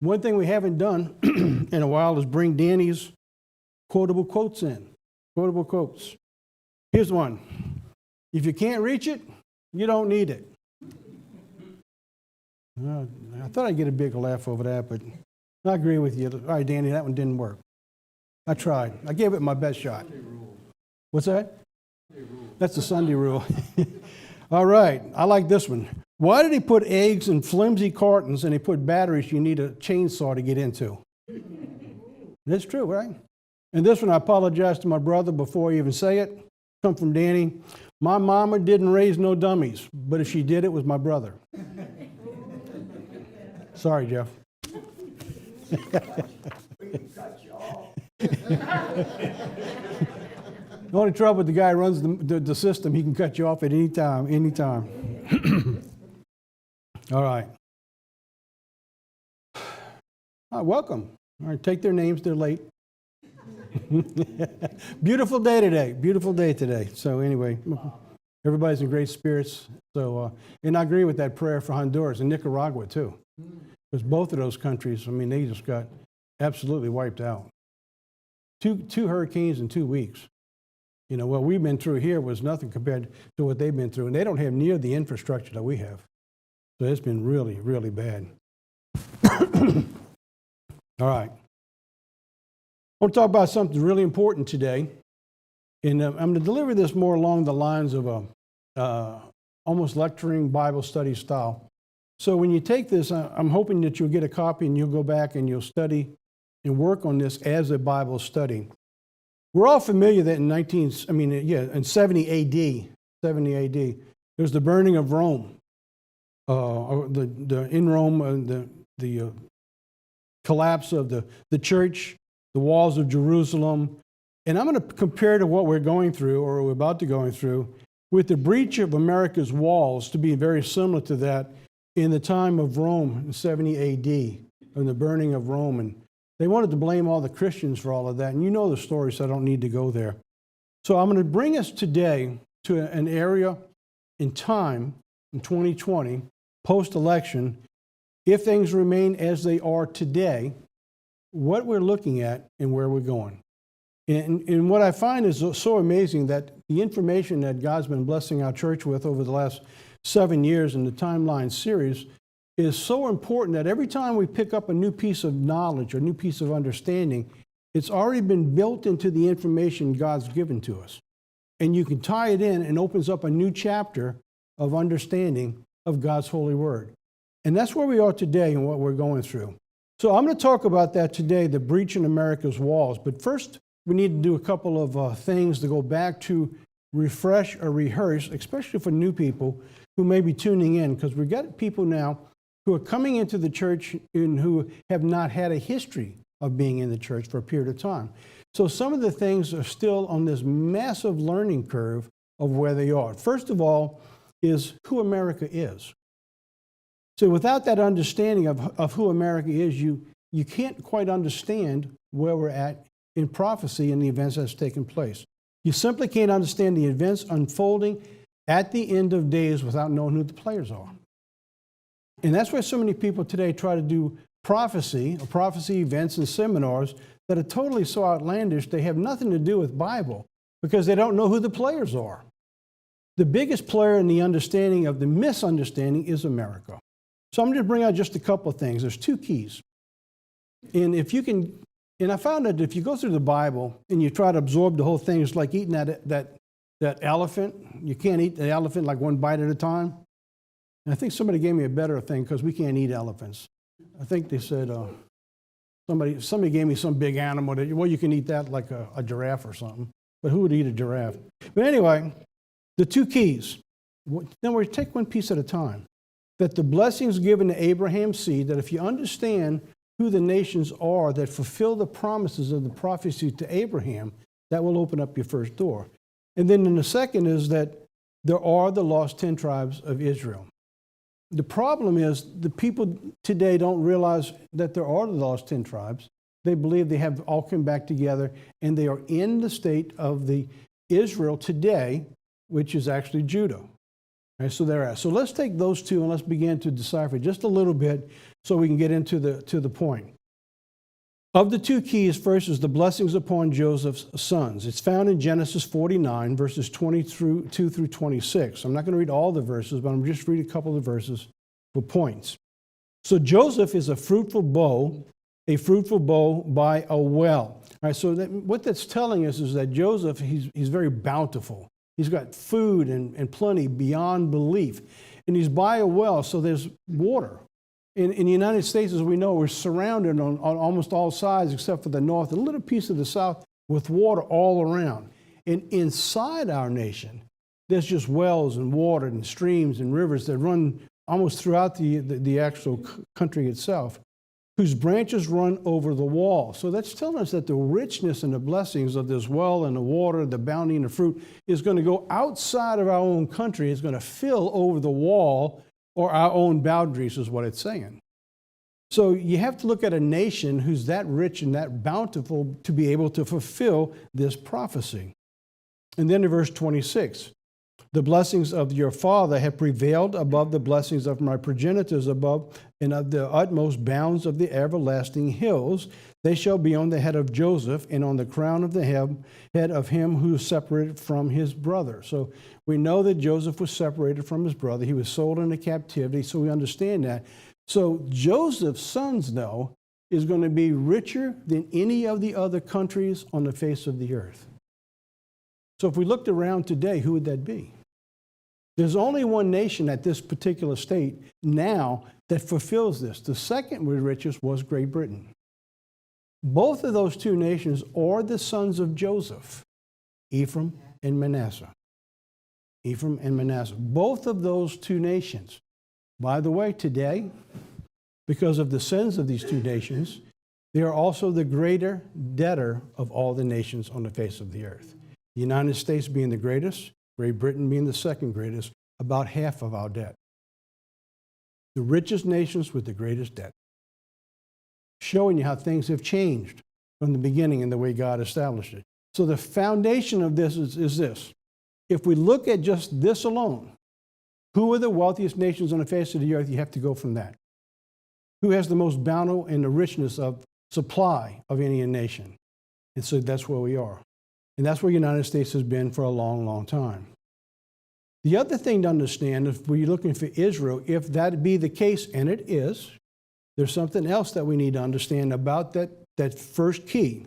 One thing we haven't done in a while is bring Danny's quotable quotes in. Quotable quotes. Here's one. If you can't reach it, you don't need it. I thought I'd get a big laugh over that, but I agree with you. All right, Danny, that one didn't work. I tried. I gave it my best shot. What's that? That's the Sunday rule. All right, I like this one. Why did he put eggs in flimsy cartons and he put batteries you need a chainsaw to get into? That's true, right? And this one, I apologize to my brother before I even say it. Come from Danny. My mama didn't raise no dummies, but if she did, it was my brother. Sorry, Jeff. We can cut you off. The only trouble with the guy who runs the system, he can cut you off at any time, anytime. All right. Welcome. All right, take their names, they're late. Beautiful day today, beautiful day today. So anyway, everybody's in great spirits. So, and I agree with that prayer for Honduras and Nicaragua too. Because both of those countries, I mean, they just got absolutely wiped out. Two hurricanes in 2 weeks. You know, what we've been through here was nothing compared to what they've been through. And they don't have near the infrastructure that we have. So it's been really, really bad. All right. I want to talk about something really important today. And I'm going to deliver this more along the lines of a almost lecturing Bible study style. So when you take this, I'm hoping that you'll get a copy and you'll go back and you'll study and work on this as a Bible study. We're all familiar that in 70 AD, there was the burning of Rome. In Rome, the collapse of the church, the walls of Jerusalem. And I'm going to compare to what we're going through, or we're about to go through, with the breach of America's walls to be very similar to that in the time of Rome in 70 AD, and the burning of Rome. And they wanted to blame all the Christians for all of that. And you know the story, so I don't need to go there. So I'm going to bring us today to an area in time, in 2020, post-election, if things remain as they are today, what we're looking at and where we're going. And what I find is so amazing that the information that God's been blessing our church with over the last 7 years in the Timeline series is so important that every time we pick up a new piece of knowledge or a new piece of understanding, it's already been built into the information God's given to us. And you can tie it in and opens up a new chapter of understanding of God's holy word. And that's where we are today and what we're going through. So I'm going to talk about that today, the breach in America's walls. But first, we need to do a couple of things to go back to refresh or rehearse, especially for new people who may be tuning in, because we've got people now who are coming into the church and who have not had a history of being in the church for a period of time. So some of the things are still on this massive learning curve of where they are. First of all is who America is. So without that understanding of who America is, you can't quite understand where we're at in prophecy and the events that's taken place. You simply can't understand the events unfolding at the end of days without knowing who the players are. And that's why so many people today try to do prophecy or prophecy events and seminars that are totally so outlandish they have nothing to do with Bible because they don't know who the players are. The biggest player in the understanding of the misunderstanding is America. So I'm going to bring out just a couple of things. There's two keys. And I found that if you go through the Bible and you try to absorb the whole thing, it's like eating that elephant. You can't eat the elephant like one bite at a time. And I think somebody gave me a better thing because we can't eat elephants. I think they said, somebody gave me some big animal that, well, you can eat that like a giraffe or something. But who would eat a giraffe? But anyway, the two keys. Then we take one piece at a time. That the blessings given to Abraham's seed, that if you understand who the nations are that fulfill the promises of the prophecy to Abraham, that will open up your first door. And then in the second is that there are the lost 10 tribes of Israel. The problem is the people today don't realize that there are the lost 10 tribes. They believe they have all come back together and they are in the state of the Israel today, which is actually Judah. All right, so there are. So let's take those two and let's begin to decipher just a little bit so we can get into the point. Of the two keys, first is the blessings upon Joseph's sons. It's found in Genesis 49, verses 22 through 26. I'm not going to read all the verses, but I'm just read a couple of the verses for points. So Joseph is a fruitful bow by a well. All right, so what that's telling us is that Joseph, he's very bountiful. He's got food and plenty beyond belief. And he's by a well, so there's water. In the United States, as we know, we're surrounded on almost all sides except for the north, and a little piece of the south with water all around. And inside our nation, there's just wells and water and streams and rivers that run almost throughout the actual country itself, whose branches run over the wall. So that's telling us that the richness and the blessings of this well and the water, the bounty and the fruit, is going to go outside of our own country. It's going to fill over the wall or our own boundaries, is what it's saying. So you have to look at a nation who's that rich and that bountiful to be able to fulfill this prophecy. And then in verse 26, the blessings of your father have prevailed above the blessings of my progenitors above and of the utmost bounds of the everlasting hills. They shall be on the head of Joseph and on the crown of the head of him who is separated from his brother. So we know that Joseph was separated from his brother. He was sold into captivity, so we understand that. So Joseph's sons, though, is going to be richer than any of the other countries on the face of the earth. So if we looked around today, who would that be? There's only one nation at this particular state now that fulfills this. The second richest was Great Britain. Both of those two nations are the sons of Joseph, Ephraim and Manasseh. Ephraim and Manasseh. Both of those two nations. By the way, today, because of the sins of these two nations, they are also the greater debtor of all the nations on the face of the earth. The United States being the greatest, Great Britain being the second greatest, about half of our debt. The richest nations with the greatest debt. Showing you how things have changed from the beginning and the way God established it. So the foundation of this is this. If we look at just this alone, who are the wealthiest nations on the face of the earth? You have to go from that. Who has the most bounty and the richness of supply of any nation? And so that's where we are. And that's where the United States has been for a long, long time. The other thing to understand, if we're looking for Israel, if that be the case, and it is, there's something else that we need to understand about that first key,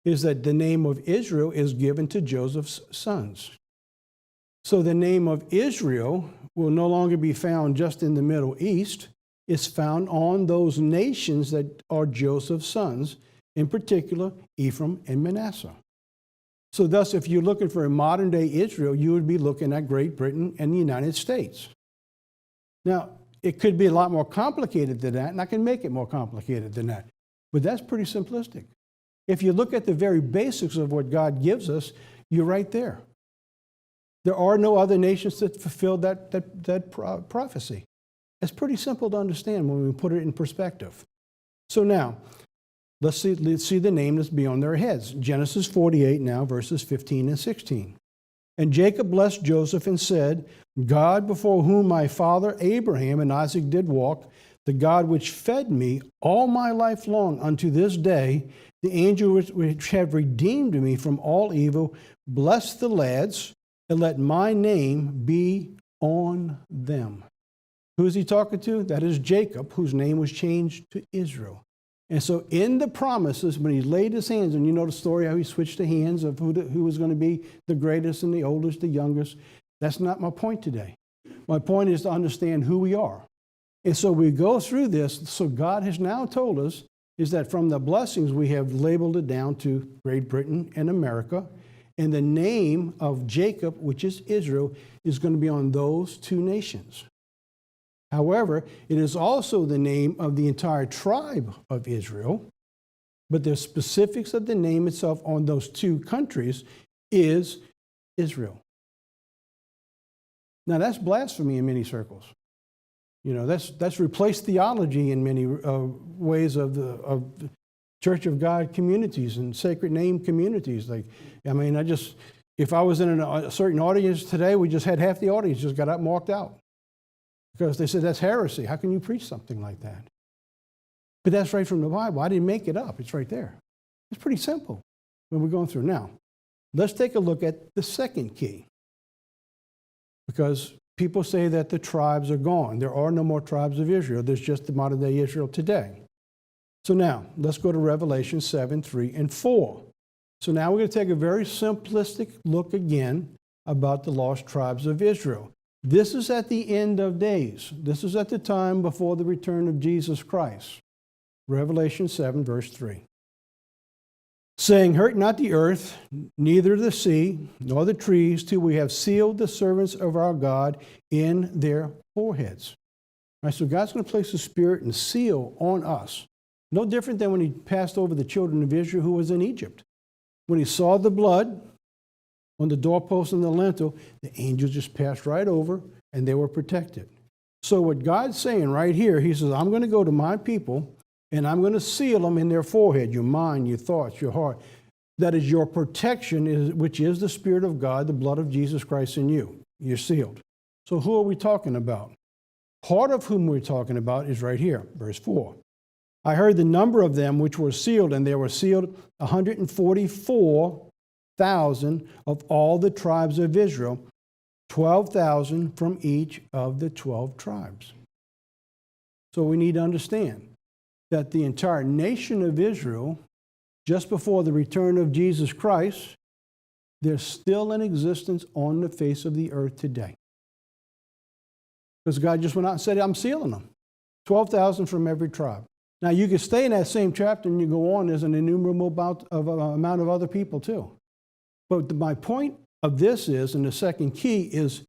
is that the name of Israel is given to Joseph's sons. So the name of Israel will no longer be found just in the Middle East. It's found on those nations that are Joseph's sons, in particular Ephraim and Manasseh. So thus, if you're looking for a modern-day Israel, you would be looking at Great Britain and the United States. Now, it could be a lot more complicated than that, and I can make it more complicated than that. But that's pretty simplistic. If you look at the very basics of what God gives us, you're right there. There are no other nations that fulfill that prophecy. It's pretty simple to understand when we put it in perspective. So now, let's see the name that's beyond their heads. Genesis 48 now, verses 15 and 16. And Jacob blessed Joseph and said, God before whom my father Abraham and Isaac did walk, the God which fed me all my life long unto this day, the angel which have redeemed me from all evil, bless the lads, and let my name be on them. Who is he talking to? That is Jacob, whose name was changed to Israel. And so in the promises, when he laid his hands, and you know the story how he switched the hands of who was going to be the greatest and the oldest, the youngest. That's not my point today. My point is to understand who we are. And so we go through this. So God has now told us is that from the blessings we have labeled it down to Great Britain and America. And the name of Jacob, which is Israel, is going to be on those two nations. However, it is also the name of the entire tribe of Israel, but the specifics of the name itself on those two countries is Israel. Now, that's blasphemy in many circles. You know, that's replaced theology in many ways of the Church of God communities and sacred name communities. I just If I was in a certain audience today, we just had half the audience just got up and walked out. Because they said, that's heresy. How can you preach something like that? But that's right from the Bible. I didn't make it up. It's right there. It's pretty simple when we're going through. Now, let's take a look at the second key. Because people say that the tribes are gone. There are no more tribes of Israel. There's just the modern-day Israel today. So now, let's go to Revelation 7, 3, and 4. So now we're going to take a very simplistic look again about the lost tribes of Israel. This is at the end of days. This is at the time before the return of Jesus Christ. Revelation 7, verse 3. Saying, hurt not the earth, neither the sea, nor the trees, till we have sealed the servants of our God in their foreheads. All right, so God's going to place the Spirit and seal on us. No different than when he passed over the children of Israel who was in Egypt. When he saw the blood on the doorpost and the lintel, the angels just passed right over and they were protected. So what God's saying right here, he says, I'm going to go to my people and I'm going to seal them in their forehead, your mind, your thoughts, your heart. That is your protection, which is the Spirit of God, the blood of Jesus Christ in you. You're sealed. So who are we talking about? Part of whom we're talking about is right here, verse 4. I heard the number of them which were sealed, and there were sealed 144,000 of all the tribes of Israel, 12,000 from each of the 12 tribes. So we need to understand that the entire nation of Israel, just before the return of Jesus Christ, they're still in existence on the face of the earth today. Because God just went out and said, I'm sealing them. 12,000 from every tribe. Now, you can stay in that same chapter and you go on. There's an innumerable amount of other people too. But my point of this is, and the second key is,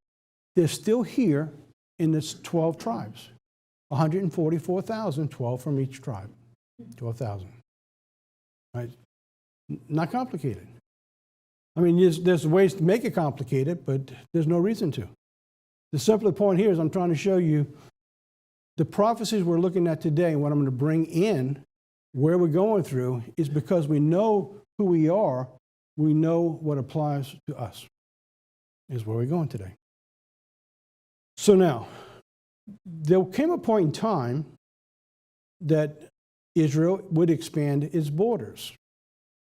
they're still here in this 12 tribes. 144,000, 12 from each tribe. 12,000. Right? Not complicated. I mean, there's ways to make it complicated, but there's no reason to. The simpler point here is I'm trying to show you the prophecies we're looking at today, and what I'm going to bring in, where we're going through, is because we know who we are, we know what applies to us, is where we're going today. So now, there came a point in time that Israel would expand its borders.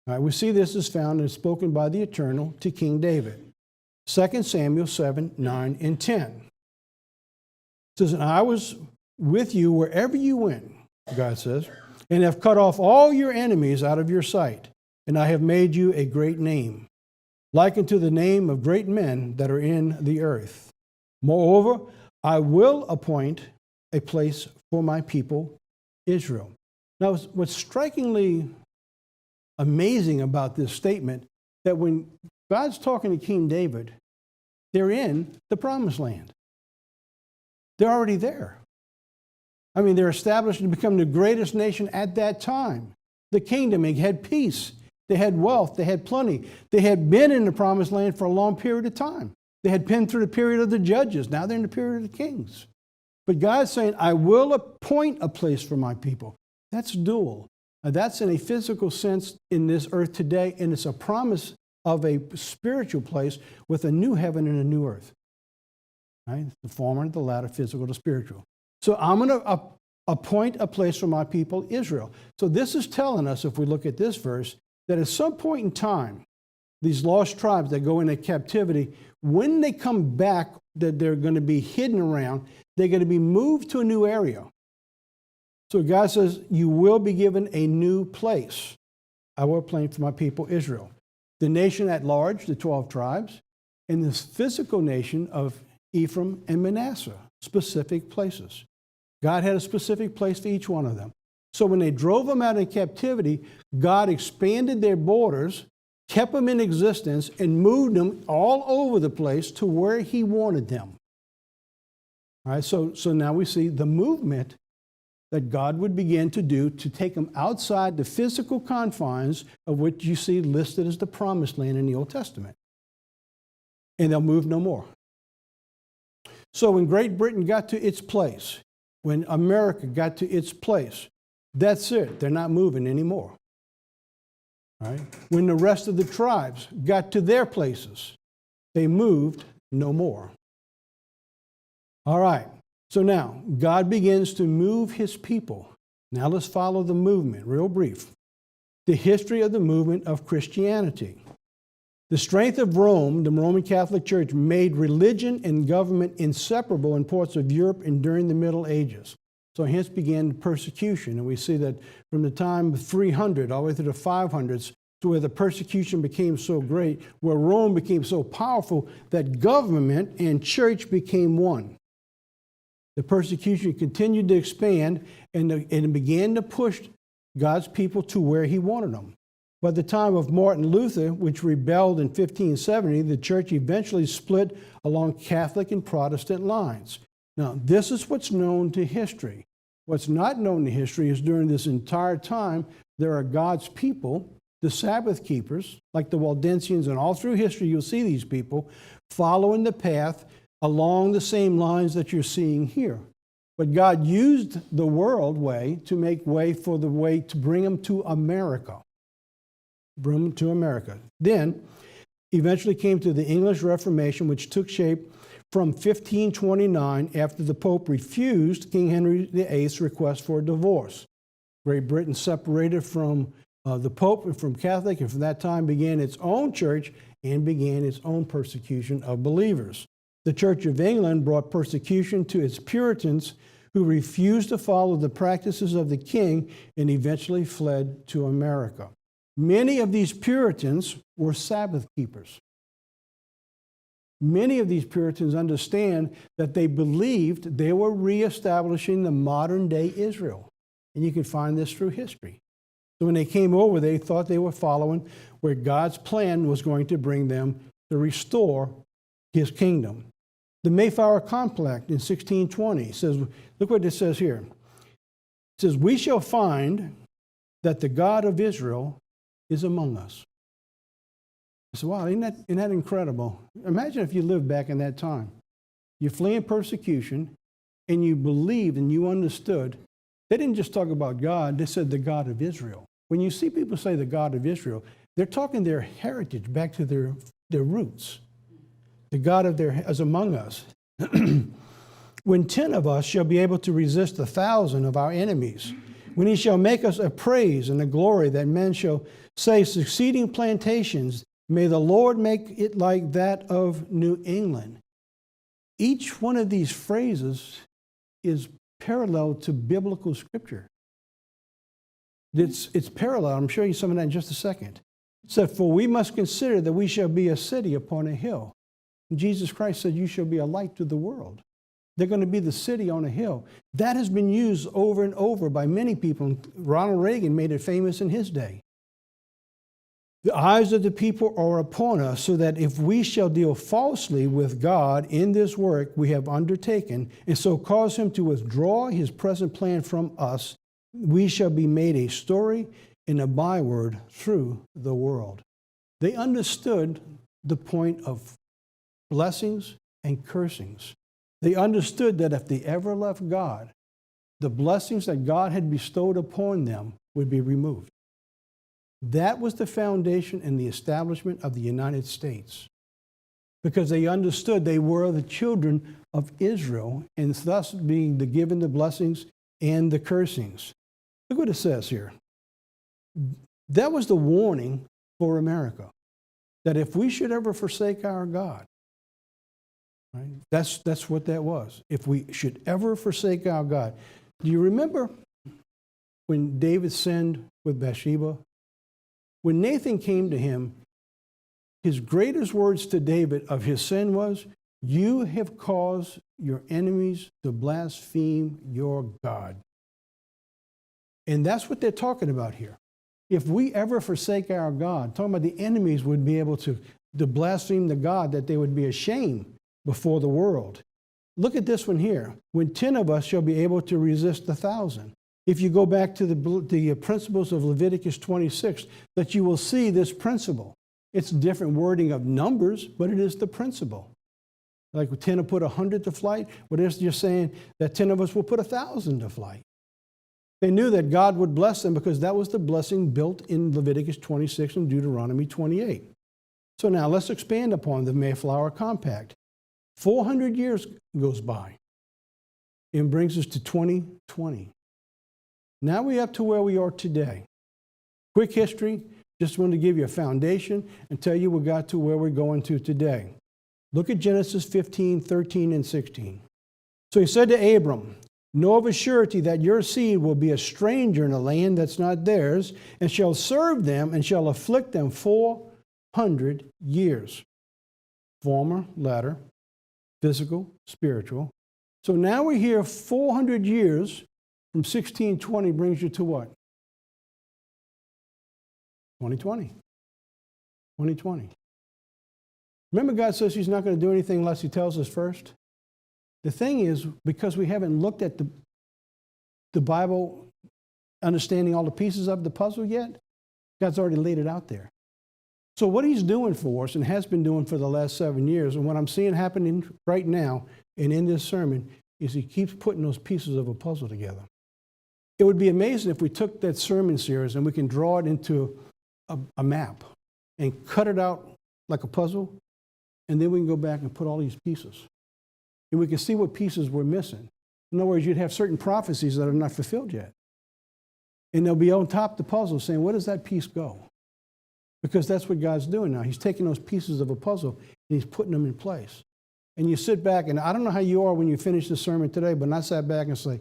All right, we see this is found and spoken by the Eternal to King David. 2 Samuel 7, 9, and 10. It says, and I was with you wherever you went, God says, and have cut off all your enemies out of your sight, and I have made you a great name, like unto the name of great men that are in the earth. Moreover, I will appoint a place for my people, Israel. Now, what's strikingly amazing about this statement, that when God's talking to King David, they're in the promised land. They're already there. I mean, they're established to become the greatest nation at that time. The kingdom, it had peace. They had wealth. They had plenty. They had been in the promised land for a long period of time. They had been through the period of the judges. Now they're in the period of the kings. But God's saying, I will appoint a place for my people. That's dual. Now, that's in a physical sense in this earth today, and it's a promise of a spiritual place with a new heaven and a new earth. Right? The former and the latter, physical to spiritual. So I'm going to appoint a place for my people, Israel. So this is telling us, if we look at this verse, that at some point in time, these lost tribes that go into captivity, when they come back, that they're going to be hidden around, they're going to be moved to a new area. So God says, you will be given a new place. I will appoint for my people, Israel. The nation at large, the 12 tribes, and this physical nation of Ephraim and Manasseh, specific places. God had a specific place for each one of them. So when they drove them out in captivity, God expanded their borders, kept them in existence, and moved them all over the place to where he wanted them. All right, so now we see the movement that God would begin to do to take them outside the physical confines of which you see listed as the promised land in the Old Testament. And they'll move no more. So when Great Britain got to its place, when America got to its place, that's it. They're not moving anymore. Right? When the rest of the tribes got to their places, they moved no more. All right. So now, God begins to move his people. Now let's follow the movement, real brief. The history of the movement of Christianity. The strength of Rome, the Roman Catholic Church, made religion and government inseparable in parts of Europe and during the Middle Ages. So hence began the persecution. And we see that from the time of 300 all the way through the 500s, to where the persecution became so great, where Rome became so powerful that government and church became one. The persecution continued to expand, and it began to push God's people to where he wanted them. By the time of Martin Luther, which rebelled in 1570, the church eventually split along Catholic and Protestant lines. Now, this is what's known to history. What's not known to history is during this entire time, there are God's people, the Sabbath keepers, like the Waldensians, and all through history you'll see these people following the path along the same lines that you're seeing here. But God used the world way to make way for the way to bring them to America. Bring them to America. Then, eventually came to the English Reformation, which took shape from 1529 after the Pope refused King Henry VIII's request for a divorce. Great Britain separated from the Pope and from Catholic, and from that time began its own church and began its own persecution of believers. The Church of England brought persecution to its Puritans, who refused to follow the practices of the king and eventually fled to America. Many of these Puritans were Sabbath keepers. Many of these Puritans understand that they believed they were reestablishing the modern day Israel. And you can find this through history. So when they came over, they thought they were following where God's plan was going to bring them to restore his kingdom. The Mayflower Compact in 1620 says, look what it says here. It says, "We shall find that the God of Israel is among us." I said, wow, isn't that incredible? Imagine if you lived back in that time. You're fleeing persecution, and you believed and you understood. They didn't just talk about God, they said the God of Israel. When you see people say the God of Israel, they're talking their heritage back to their roots. The God of their is among us. When 10 of us shall be able to resist 1,000 of our enemies, when he shall make us a praise and a glory that men shall say, succeeding plantations, may the Lord make it like that of New England. Each one of these phrases is parallel to biblical scripture. It's parallel. I'm showing you some of that in just a second. It said, for we must consider that we shall be a city upon a hill. And Jesus Christ said, you shall be a light to the world. They're going to be the city on a hill. That has been used over and over by many people. Ronald Reagan made it famous in his day. The eyes of the people are upon us, so that if we shall deal falsely with God in this work we have undertaken, and so cause him to withdraw his present plan from us, we shall be made a story and a byword through the world. They understood the point of blessings and cursings. They understood that if they ever left God, the blessings that God had bestowed upon them would be removed. That was the foundation and the establishment of the United States, because they understood they were the children of Israel, and thus being given the blessings and the cursings. Look what it says here. That was the warning for America, that if we should ever forsake our God, right, that's what that was. If we should ever forsake our God. Do you remember when David sinned with Bathsheba? When Nathan came to him, his greatest words to David of his sin was, you have caused your enemies to blaspheme your God. And that's what they're talking about here. If we ever forsake our God, talking about the enemies would be able to blaspheme the God, that they would be ashamed before the world. Look at this one here. When 10 of us shall be able to resist 1,000. If you go back to the principles of Leviticus 26, that you will see this principle. It's different wording of numbers, but it is the principle. Like 10 will put 100 to flight, but it's just saying that 10 of us will put 1,000 to flight. They knew that God would bless them because that was the blessing built in Leviticus 26 and Deuteronomy 28. So now let's expand upon the Mayflower Compact. 400 years goes by and brings us to 2020. Now we're up to where we are today. Quick history, just wanted to give you a foundation and tell you we got to where we're going to today. Look at Genesis 15, 13, and 16. So he said to Abram, know of a surety that your seed will be a stranger in a land that's not theirs, and shall serve them and shall afflict them 400 years. Former, latter, physical, spiritual. So now we're here 400 years from 1620 brings you to what? 2020. 2020. Remember, God says he's not going to do anything unless he tells us first? The thing is, because we haven't looked at the Bible, understanding all the pieces of the puzzle yet, God's already laid it out there. So what he's doing for us and has been doing for the last 7 years, and what I'm seeing happening right now and in this sermon, is he keeps putting those pieces of a puzzle together. It would be amazing if we took that sermon series and we can draw it into a map and cut it out like a puzzle, and then we can go back and put all these pieces. And we can see what pieces we're missing. In other words, you'd have certain prophecies that are not fulfilled yet. And they'll be on top of the puzzle saying, where does that piece go? Because that's what God's doing now. He's taking those pieces of a puzzle and he's putting them in place. And you sit back, and I don't know how you are when you finish the sermon today, but I sat back and say,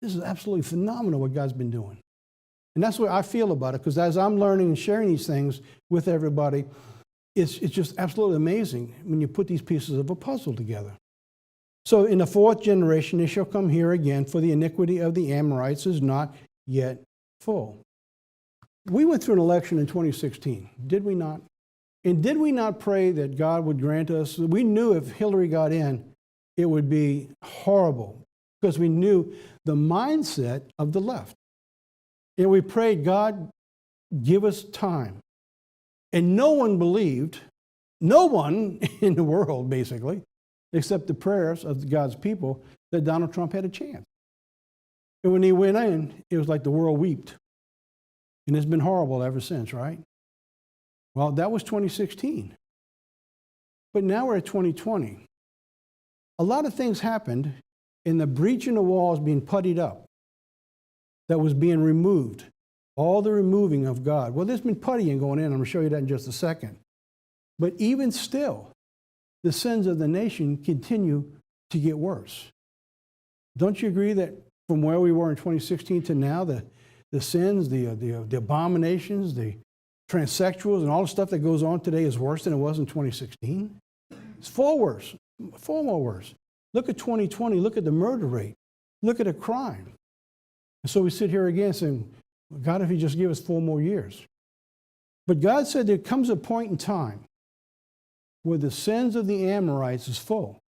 this is absolutely phenomenal what God's been doing. And that's what I feel about it, because as I'm learning and sharing these things with everybody, it's just absolutely amazing when you put these pieces of a puzzle together. So in the fourth generation, they shall come here again, for the iniquity of the Amorites is not yet full. We went through an election in 2016, did we not? And did we not pray that God would grant us? We knew if Hillary got in, it would be horrible, because we knew the mindset of the left. And we prayed, God, give us time. And no one believed, no one in the world, basically, except the prayers of God's people, that Donald Trump had a chance. And when he went in, it was like the world wept. And it's been horrible ever since, right? Well, that was 2016. But now we're at 2020. A lot of things happened in the breach in the walls being puttied up that was being removed. All the removing of God. Well, there's been puttying going in. I'm going to show you that in just a second. But even still, the sins of the nation continue to get worse. Don't you agree that from where we were in 2016 to now, the sins, the abominations, the transsexuals, and all the stuff that goes on today is worse than it was in 2016? It's far worse, far more worse. Look at 2020. Look at the murder rate. Look at the crime. And so we sit here again saying, God, if you just give us 4 more years. But God said there comes a point in time where the sins of the Amorites is full.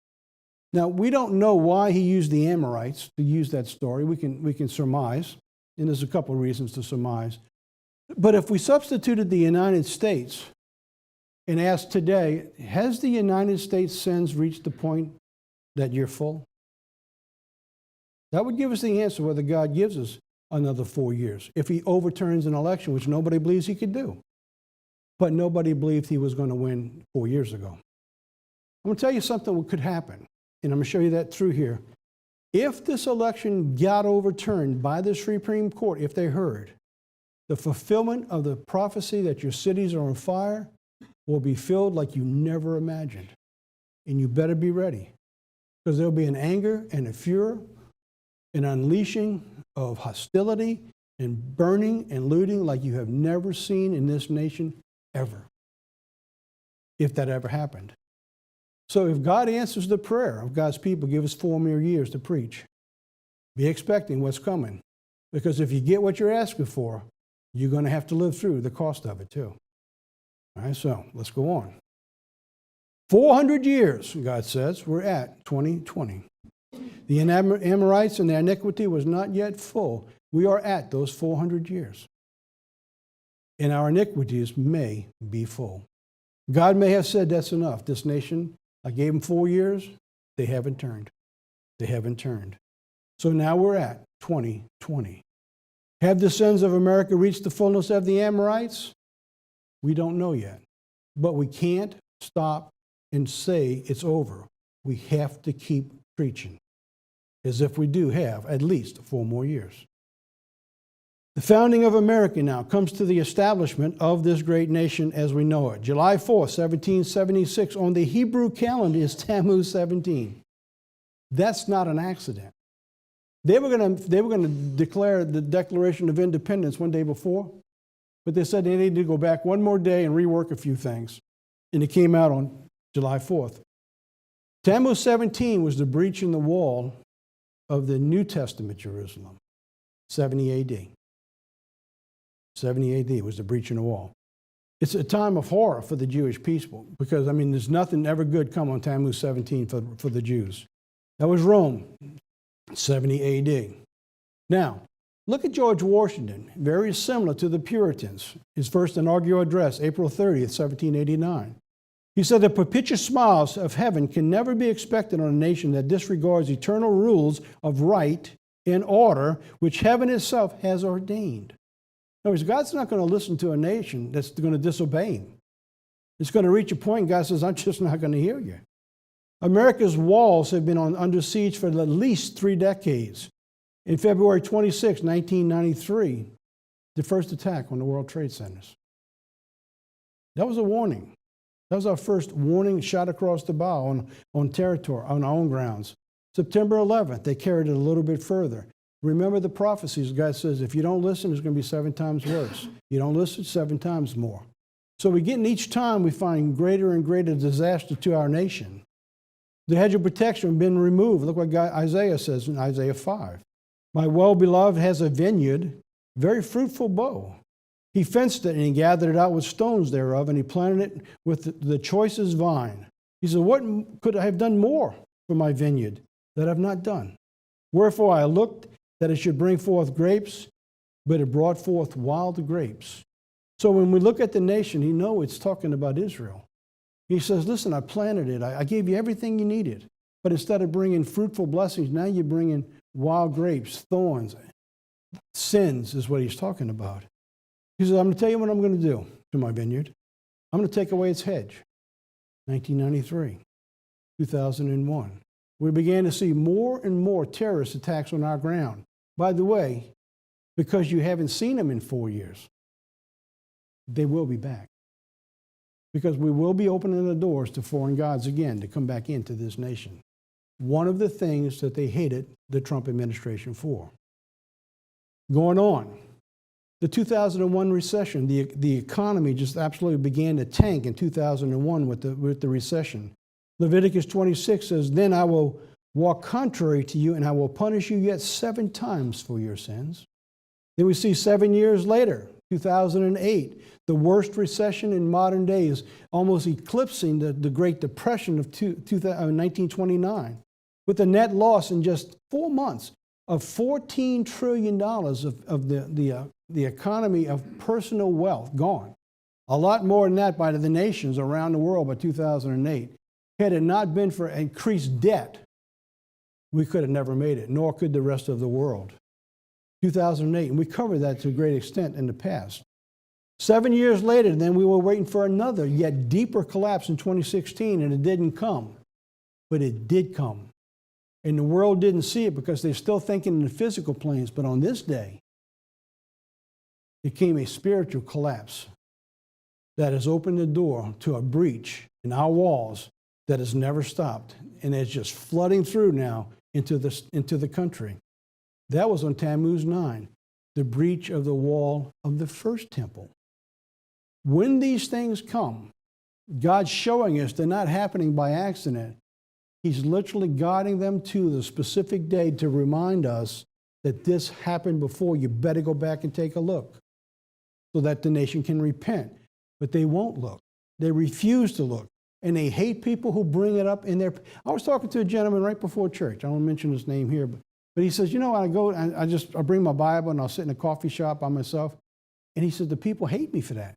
Now, we don't know why he used the Amorites to use that story. We can surmise, and there's a couple of reasons to surmise. But if we substituted the United States and asked today, has the United States sins reached the point that you're full? That would give us the answer whether God gives us another 4 years. If he overturns an election, which nobody believes he could do. But nobody believed he was going to win 4 years ago. I'm going to tell you something that could happen, and I'm going to show you that through here. If this election got overturned by the Supreme Court, if they heard, the fulfillment of the prophecy that your cities are on fire will be filled like you never imagined. And you better be ready, because there'll be an anger and a furor, an unleashing of hostility and burning and looting like you have never seen in this nation ever, if that ever happened. So if God answers the prayer of God's people, give us 4 more years to preach, be expecting what's coming. Because if you get what you're asking for, you're going to have to live through the cost of it too. All right, so let's go on. 400 years, God says, we're at 2020. The Amorites and their iniquity was not yet full. We are at those 400 years. And our iniquities may be full. God may have said that's enough. This nation, I gave them 4 years. They haven't turned. They haven't turned. So now we're at 2020. Have the sons of America reached the fullness of the Amorites? We don't know yet. But we can't stop and say it's over. We have to keep preaching, as if we do have at least 4 more years. The founding of America now comes to the establishment of this great nation as we know it. July 4th, 1776, on the Hebrew calendar is Tammuz 17. That's not an accident. They were going to declare the Declaration of Independence one day before, but they said they needed to go back one more day and rework a few things. And it came out on July 4th. Tammuz 17 was the breach in the wall of the New Testament Jerusalem, 70 AD. 70 AD was the breach in the wall. It's a time of horror for the Jewish people because, there's nothing ever good come on Tammuz 17 for the Jews. That was Rome, 70 AD. Now, look at George Washington, very similar to the Puritans. His first inaugural address, April 30th, 1789. He said, "The propitious smiles of heaven can never be expected on a nation that disregards eternal rules of right and order, which heaven itself has ordained." In other words, God's not going to listen to a nation that's going to disobey him. It's going to reach a point, God says, "I'm just not going to hear you." America's walls have been under siege for at least 3 decades. In February 26, 1993, the first attack on the World Trade Centers. That was a warning. That was our first warning shot across the bow on territory, on our own grounds. September 11th, they carried it a little bit further. Remember the prophecies. God says, if you don't listen, it's going to be 7 times worse. You don't listen, 7 times more. So each time we find greater and greater disaster to our nation. The hedge of protection has been removed. Look what Isaiah says in Isaiah 5. "My well-beloved has a vineyard, very fruitful bow. He fenced it and he gathered it out with stones thereof, and he planted it with the choicest vine." He said, "What could I have done more for my vineyard that I've not done? Wherefore I looked that it should bring forth grapes, but it brought forth wild grapes." So when we look at the nation, it's talking about Israel. He says, listen, I planted it. I gave you everything you needed. But instead of bringing fruitful blessings, now you're bringing wild grapes, thorns, sins is what he's talking about. He says, I'm going to tell you what I'm going to do to my vineyard. I'm going to take away its hedge. 1993, 2001. We began to see more and more terrorist attacks on our ground. By the way, because you haven't seen them in 4 years, they will be back. Because we will be opening the doors to foreign gods again to come back into this nation. One of the things that they hated the Trump administration for. Going on, the 2001 recession, the economy just absolutely began to tank in 2001 with the recession. Leviticus 26 says, "Then I will walk contrary to you, and I will punish you yet 7 times for your sins." Then we see 7 years later, 2008, the worst recession in modern days, almost eclipsing the Great Depression of 1929, with a net loss in just 4 months of $14 trillion of the economy of personal wealth gone. A lot more than that by the nations around the world by 2008. Had it not been for increased debt, we could have never made it, nor could the rest of the world. 2008, and we covered that to a great extent in the past. 7 years later, then we were waiting for another yet deeper collapse in 2016, and it didn't come. But it did come. And the world didn't see it because they're still thinking in the physical planes. But on this day, it came a spiritual collapse that has opened the door to a breach in our walls that has never stopped. And it's just flooding through now into the country. That was on Tammuz 9, the breach of the wall of the first temple. When these things come, God's showing us they're not happening by accident. He's literally guiding them to the specific day to remind us that this happened before. You better go back and take a look so that the nation can repent. But they won't look. They refuse to look. And they hate people who bring it up in their... I was talking to a gentleman right before church. I won't mention his name here, but he says, I bring my Bible and I'll sit in a coffee shop by myself. And he said, the people hate me for that.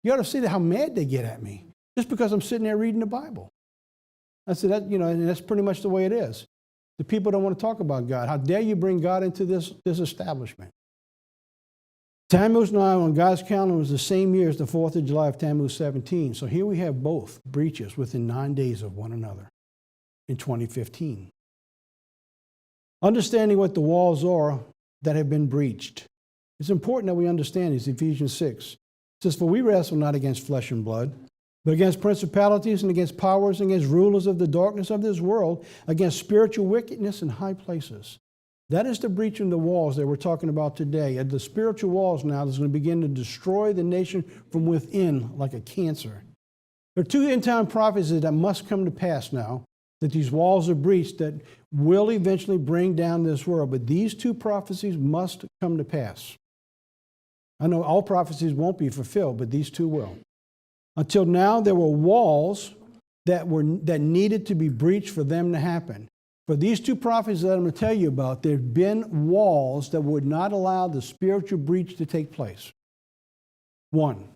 You ought to see how mad they get at me just because I'm sitting there reading the Bible. I said, and that's pretty much the way it is. The people don't want to talk about God. How dare you bring God into this establishment? Tammuz 9 on God's calendar was the same year as the 4th of July of Tammuz 17. So here we have both breaches within 9 days of one another in 2015. Understanding what the walls are that have been breached. It's important that we understand this. Ephesians 6 says, "For we wrestle not against flesh and blood, but against principalities and against powers and against rulers of the darkness of this world, against spiritual wickedness in high places." That is the breach in the walls that we're talking about today. And the spiritual walls now is going to begin to destroy the nation from within like a cancer. There are two end-time prophecies that must come to pass now, that these walls are breached that will eventually bring down this world. But these two prophecies must come to pass. I know all prophecies won't be fulfilled, but these two will. Until now, there were walls that needed to be breached for them to happen. For these two prophecies that I'm going to tell you about, there have been walls that would not allow the spiritual breach to take place. One,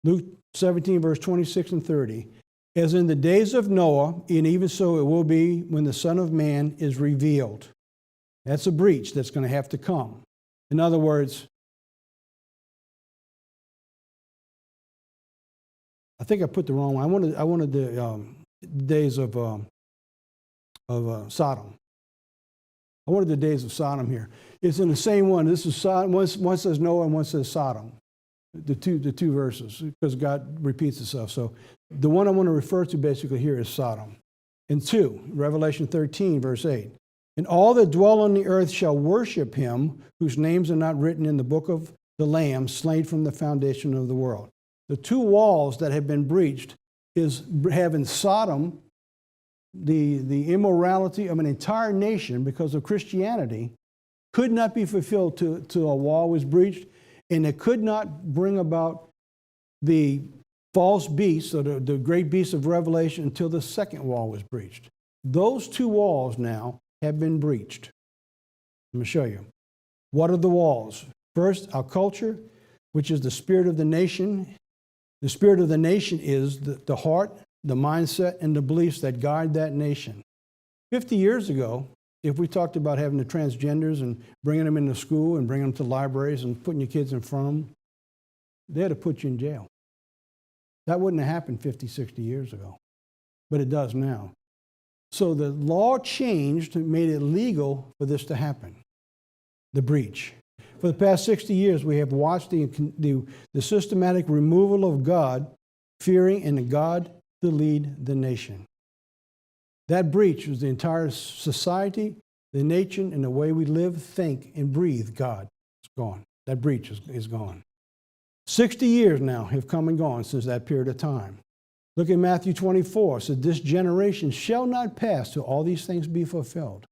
Luke 17, verse 26 and 30. "As in the days of Noah, and even so it will be when the Son of Man is revealed." That's a breach that's going to have to come. In other words, I think I put the wrong one. I wanted the days of Sodom. I wanted the days of Sodom here. It's in the same one. This is Sodom. One says Noah and one says Sodom. The two verses, because God repeats itself. So the one I want to refer to basically here is Sodom. And 2, Revelation 13, verse 8. "And all that dwell on the earth shall worship him, whose names are not written in the book of the Lamb, slain from the foundation of the world." The two walls that have been breached is having Sodom, the immorality of an entire nation because of Christianity, could not be fulfilled till a wall was breached, and it could not bring about the false beast or the great beast of Revelation until the second wall was breached. Those two walls now have been breached. Let me show you. What are the walls? First, our culture, which is the spirit of the nation. The spirit of the nation is the heart, the mindset, and the beliefs that guide that nation. 50 years ago, if we talked about having the transgenders and bringing them into school and bringing them to libraries and putting your kids in front of them, they had to put you in jail. That wouldn't have happened 50, 60 years ago, but it does now. So the law changed and made it legal for this to happen, the breach. For the past 60 years, we have watched the systematic removal of God, fearing in God to lead the nation. That breach was the entire society, the nation, and the way we live, think, and breathe. God, it's gone. That breach is gone. 60 years now have come and gone since that period of time. Look at Matthew 24. It says, "This generation shall not pass till all these things be fulfilled."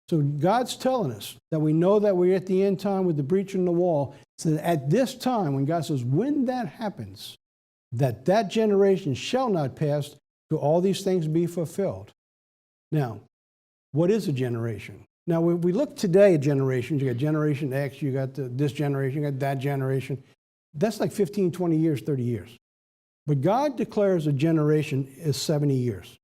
So God's telling us that we know that we're at the end time with the breach in the wall. So that at this time, when God says, when that happens, that generation shall not pass till all these things be fulfilled. Now, what is a generation? Now, when we look today at generations, you got Generation X, you got this generation, you got that generation. That's like 15, 20 years, 30 years. But God declares a generation is 70 years.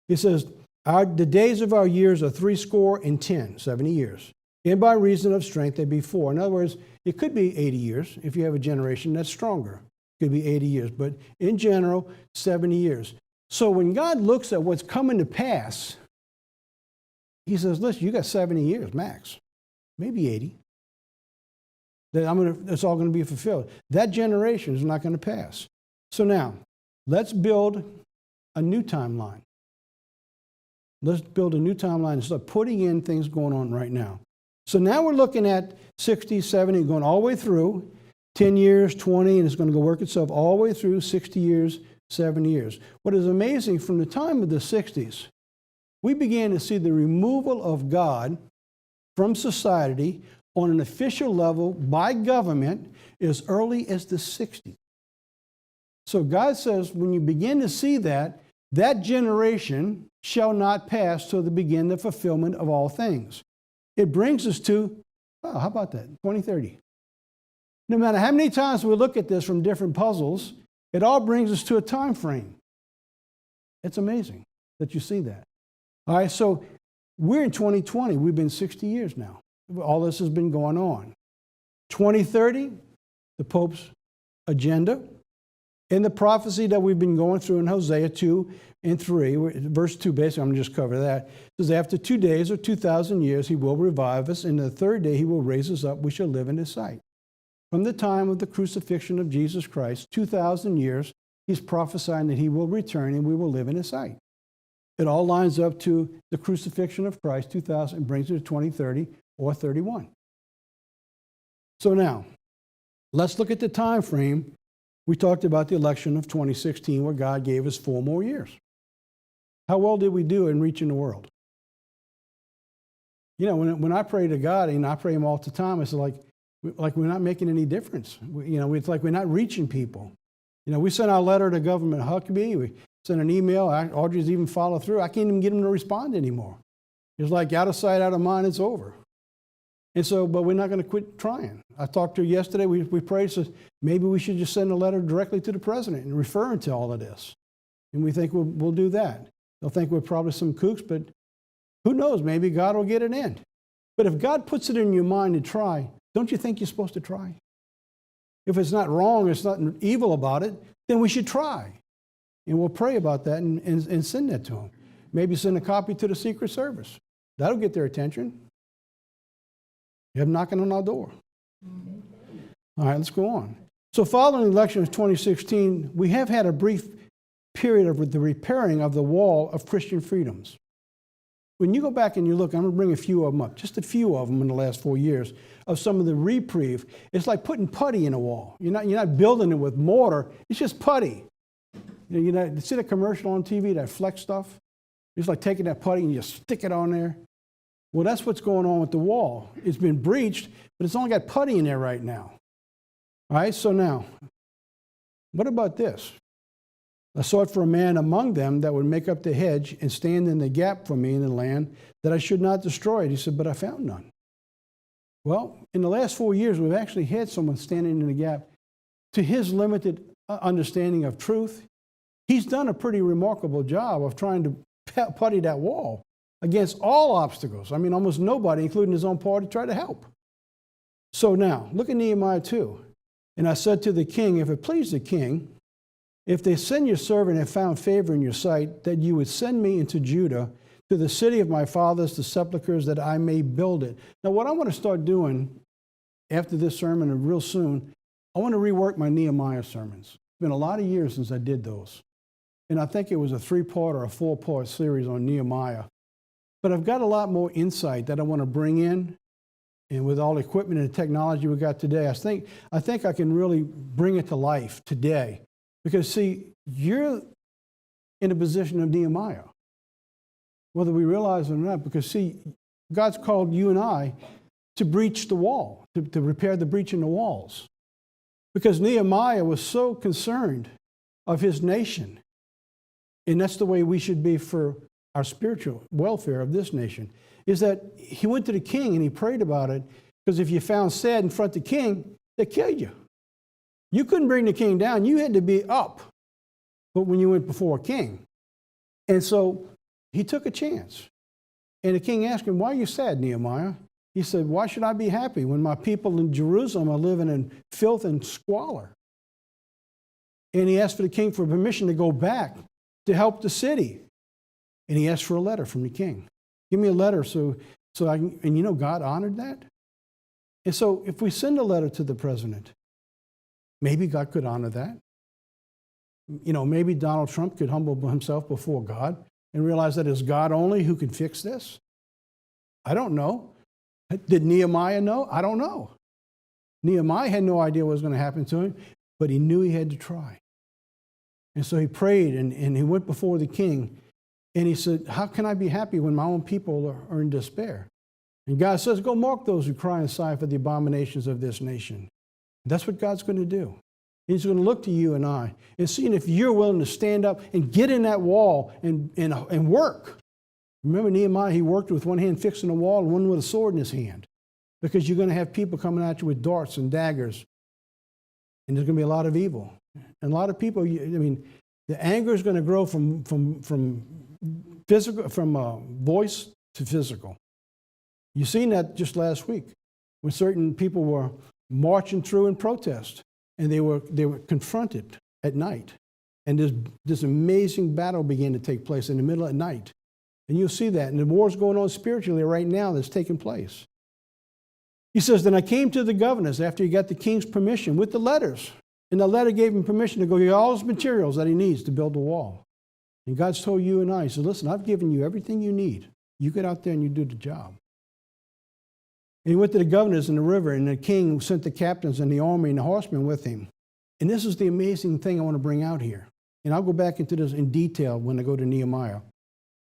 He says, the days of our years are 70 years. And by reason of strength they be 4. In other words, it could be 80 years if you have a generation that's stronger. It could be 80 years. But in general, 70 years. So when God looks at what's coming to pass, he says, listen, you got 70 years max, maybe 80. It's all going to be fulfilled. That generation is not going to pass. So now, let's build a new timeline. Let's build a new timeline and start putting in things going on right now. So now we're looking at 60, 70, going all the way through, 10 years, 20, and it's going to go work itself all the way through 60 years, 70 years. What is amazing, from the time of the 60s, we began to see the removal of God from society on an official level by government as early as the 60s. So God says, when you begin to see that, that generation shall not pass till they begin the fulfillment of all things. It brings us to, oh, how about that, 2030. No matter how many times we look at this from different puzzles, it all brings us to a time frame. It's amazing that you see that. All right, so we're in 2020. We've been 60 years now. All this has been going on. 2030, the Pope's agenda, and the prophecy that we've been going through in Hosea 2 and 3, verse 2, basically, I'm going to just cover that. It says, after 2 days or 2,000 years, he will revive us, and the third day he will raise us up. We shall live in his sight. From the time of the crucifixion of Jesus Christ, 2,000 years, he's prophesying that he will return and we will live in his sight. It all lines up to the crucifixion of Christ, 2,000, and brings it to 2030 or 31. So now, let's look at the time frame. We talked about the election of 2016, where God gave us 4 more years. How well did we do in reaching the world? You know, when I pray to God, and I pray him all the time, it's like we're not making any difference. It's like we're not reaching people. You know, we sent our letter to Governor Huckabee. We sent an email. Audrey's even followed through. I can't even get him to respond anymore. It's like out of sight, out of mind, it's over. And so, but we're not going to quit trying. I talked to her yesterday. We prayed, so maybe we should just send a letter directly to the president and refer him to all of this. And we think we'll do that. They'll think we're probably some kooks, but who knows? Maybe God will get it in. But if God puts it in your mind to try, don't you think you're supposed to try? If it's not wrong, it's nothing evil about it, then we should try. And we'll pray about that and send that to them. Maybe send a copy to the Secret Service. That'll get their attention. You have them knocking on our door. All right, let's go on. So following the election of 2016, we have had a brief period of the repairing of the wall of Christian freedoms. When you go back and you look, I'm going to bring a few of them up, just a few of them in the last 4 years, of some of the reprieve. It's like putting putty in a wall. You're not building it with mortar. It's just putty. You see the commercial on TV, that Flex stuff? It's like taking that putty and you stick it on there. Well, that's what's going on with the wall. It's been breached, but it's only got putty in there right now. All right, so now, what about this? I sought for a man among them that would make up the hedge and stand in the gap for me in the land, that I should not destroy it. He said, but I found none. Well, in the last 4 years, we've actually had someone standing in the gap. To his limited understanding of truth, he's done a pretty remarkable job of trying to putty that wall against all obstacles. I mean, almost nobody, including his own party, tried to help. So now, look at Nehemiah 2. And I said to the king, if it please the king, if they send your servant and found favor in your sight, that you would send me into Judah, to the city of my fathers, the sepulchres, that I may build it. Now, what I want to start doing after this sermon and real soon, I want to rework my Nehemiah sermons. It's been a lot of years since I did those. And I think it was a 3-part or a 4-part series on Nehemiah. But I've got a lot more insight that I want to bring in. And with all the equipment and the technology we got today, I think I can really bring it to life today. Because, see, you're in a position of Nehemiah, whether we realize it or not. Because, see, God's called you and I to breach the wall, to repair the breach in the walls. Because Nehemiah was so concerned of his nation. And that's the way we should be for our spiritual welfare of this nation, is that he went to the king and he prayed about it, because if you found sad in front of the king, they killed you. You couldn't bring the king down. You had to be up. But when you went before a king. And so he took a chance. And the king asked him, why are you sad, Nehemiah? He said, why should I be happy when my people in Jerusalem are living in filth and squalor? And he asked for the king for permission to go back to help the city. And he asked for a letter from the king. Give me a letter so I can, and you know, God honored that. And so if we send a letter to the president, maybe God could honor that. You know, maybe Donald Trump could humble himself before God and realize that it's God only who can fix this. I don't know. Did Nehemiah know? I don't know. Nehemiah had no idea what was going to happen to him, but he knew he had to try. And so he prayed and he went before the king. And he said, how can I be happy when my own people are in despair? And God says, go mark those who cry and sigh for the abominations of this nation. That's what God's going to do. He's going to look to you and I and see if you're willing to stand up and get in that wall and work. Remember Nehemiah, he worked with one hand fixing the wall and one with a sword in his hand, because you're going to have people coming at you with darts and daggers, and there's going to be a lot of evil. And a lot of people, the anger is going to grow from physical, from voice to physical. You've seen that just last week when certain people were marching through in protest. And they were confronted at night. And this amazing battle began to take place in the middle of the night. And you'll see that. And the war's going on spiritually right now that's taking place. He says, then I came to the governors after he got the king's permission with the letters. And the letter gave him permission to go get all his materials that he needs to build the wall. And God's told you and I, he said, listen, I've given you everything you need. You get out there and you do the job. And he went to the governors in the river, and the king sent the captains and the army and the horsemen with him. And this is the amazing thing I want to bring out here. And I'll go back into this in detail when I go to Nehemiah.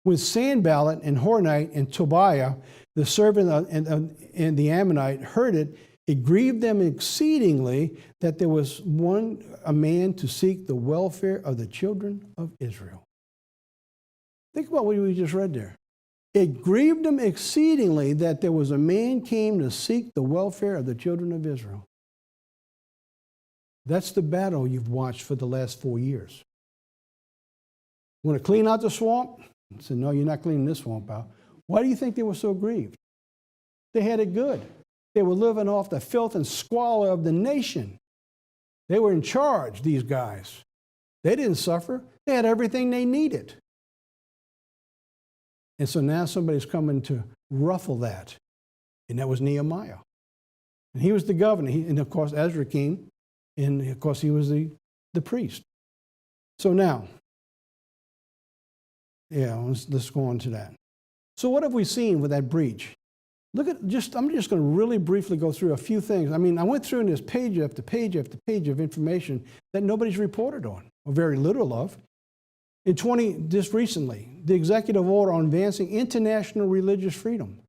When Sanballat and Horonite and Tobiah, the servant and the Ammonite, heard it, it grieved them exceedingly that there was a man to seek the welfare of the children of Israel. Think about what we just read there. It grieved them exceedingly that there was a man came to seek the welfare of the children of Israel. That's the battle you've watched for the last 4 years. Want to clean out the swamp? I said, no, you're not cleaning this swamp out. Why do you think they were so grieved? They had it good. They were living off the filth and squalor of the nation. They were in charge, these guys. They didn't suffer. They had everything they needed. And so now somebody's coming to ruffle that. And that was Nehemiah. And he was the governor. And of course, Ezra came. And of course, he was the priest. So now, let's go on to that. So what have we seen with that breach? I'm just going to really briefly go through a few things. I mean, I went through in this page after page after page of information that nobody's reported on, or very little of. Just recently, the executive order on advancing international religious freedom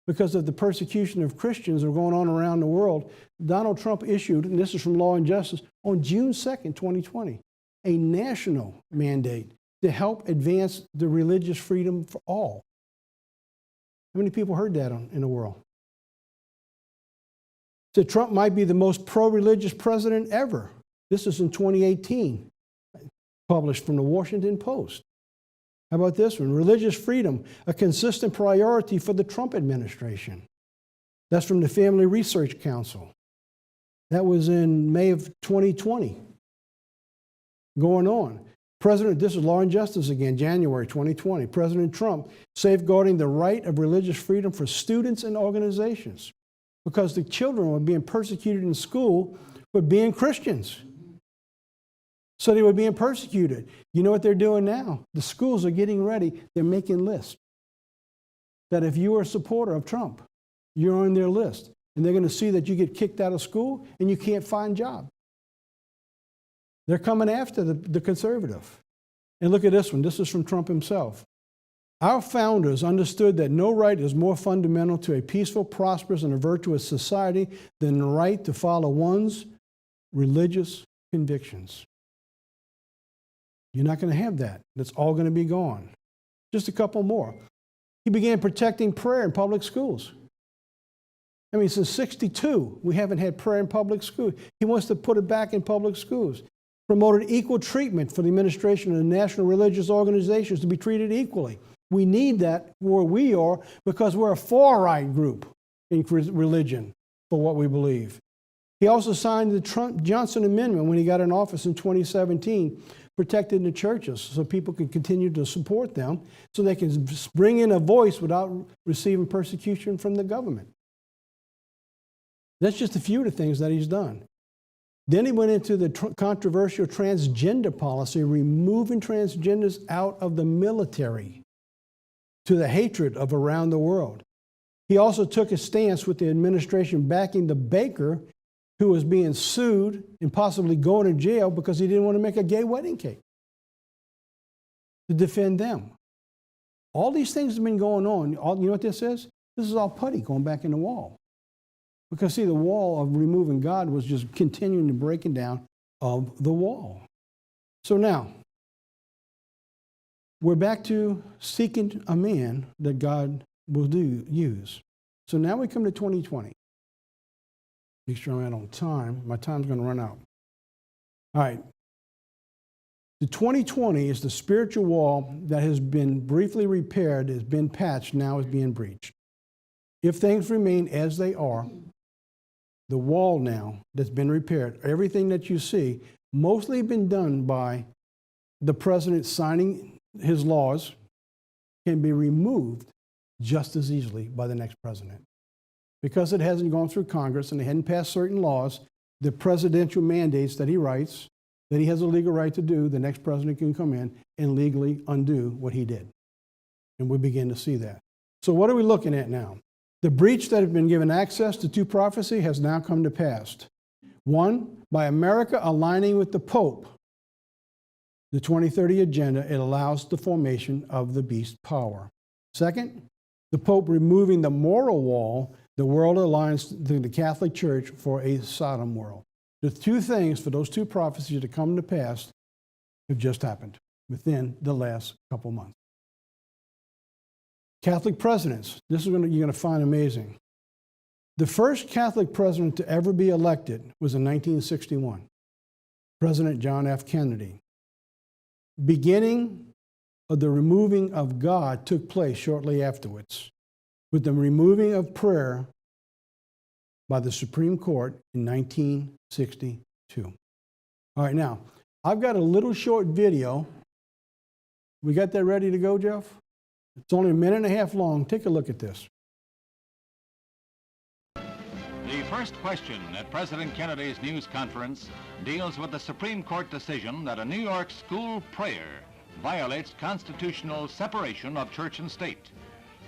because of the persecution of Christians that are going on around the world, Donald Trump issued, and this is from Law and Justice, on June 2nd, 2020, a national mandate to help advance the religious freedom for all. How many people heard that in the world? So Trump might be the most pro-religious president ever. This is in 2018, published from the Washington Post. How about this one? Religious freedom, a consistent priority for the Trump administration. That's from the Family Research Council. That was in May of 2020. Going on. This is Law and Justice again, January 2020. President Trump safeguarding the right of religious freedom for students and organizations because the children were being persecuted in school for being Christians. So they were being persecuted. You know what they're doing now? The schools are getting ready. They're making lists that if you are a supporter of Trump, you're on their list. And they're going to see that you get kicked out of school and you can't find a job. They're coming after the conservative. And look at this one. This is from Trump himself. Our founders understood that no right is more fundamental to a peaceful, prosperous, and a virtuous society than the right to follow one's religious convictions. You're not going to have that. That's all going to be gone. Just a couple more. He began protecting prayer in public schools. I mean, since 1962, we haven't had prayer in public schools. He wants to put it back in public schools. Promoted equal treatment for the administration of the national religious organizations to be treated equally. We need that where we are because we're a far-right group in religion for what we believe. He also signed the Trump-Johnson Amendment when he got in office in 2017, protecting the churches so people can continue to support them so they can bring in a voice without receiving persecution from the government. That's just a few of the things that he's done. Then he went into the controversial transgender policy, removing transgenders out of the military to the hatred of around the world. He also took a stance with the administration backing the baker who was being sued and possibly going to jail because he didn't want to make a gay wedding cake to defend them. All these things have been going on. You know what this is? This is all putty going back in the wall. Because, see, the wall of removing God was just continuing the breaking down of the wall. So now, we're back to seeking a man that God will use. So now we come to 2020. Make sure I'm out on time. My time's going to run out. All right. The 2020 is the spiritual wall that has been briefly repaired, has been patched, now is being breached. If things remain as they are, the wall now that's been repaired, everything that you see, mostly been done by the president signing his laws, can be removed just as easily by the next president. Because it hasn't gone through Congress and they hadn't passed certain laws, the presidential mandates that he writes, that he has a legal right to do, the next president can come in and legally undo what he did. And we begin to see that. So what are we looking at now? The breach that had been given access to two prophecy has now come to pass. One, by America aligning with the Pope, the 2030 agenda, it allows the formation of the beast power. Second, the Pope removing the moral wall, the world aligns to the Catholic Church for a Sodom world. The two things for those two prophecies to come to pass have just happened within the last couple months. Catholic presidents, this is you're going to find amazing. The first Catholic president to ever be elected was in 1961, President John F. Kennedy. Beginning of the removing of God took place shortly afterwards, with the removing of prayer by the Supreme Court in 1962. All right, now, I've got a little short video. We got that ready to go, Jeff? It's only a minute and a half long. Take a look at this. The first question at President Kennedy's news conference deals with the Supreme Court decision that a New York school prayer violates constitutional separation of church and state.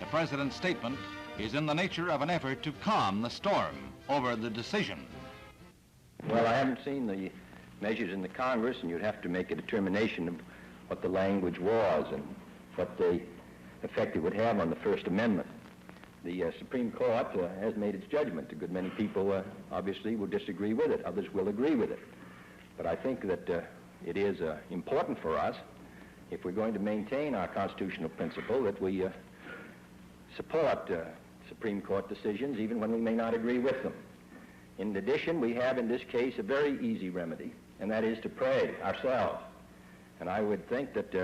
The president's statement is in the nature of an effort to calm the storm over the decision. Well, I haven't seen the measures in the Congress, and you'd have to make a determination of what the language was and what the effect it would have on the First Amendment. The Supreme Court has made its judgment. A good many people obviously will disagree with it. Others will agree with it. But I think that it is important for us, if we're going to maintain our constitutional principle, that we support Supreme Court decisions even when we may not agree with them. In addition, we have in this case a very easy remedy, and that is to pray ourselves. And I would think that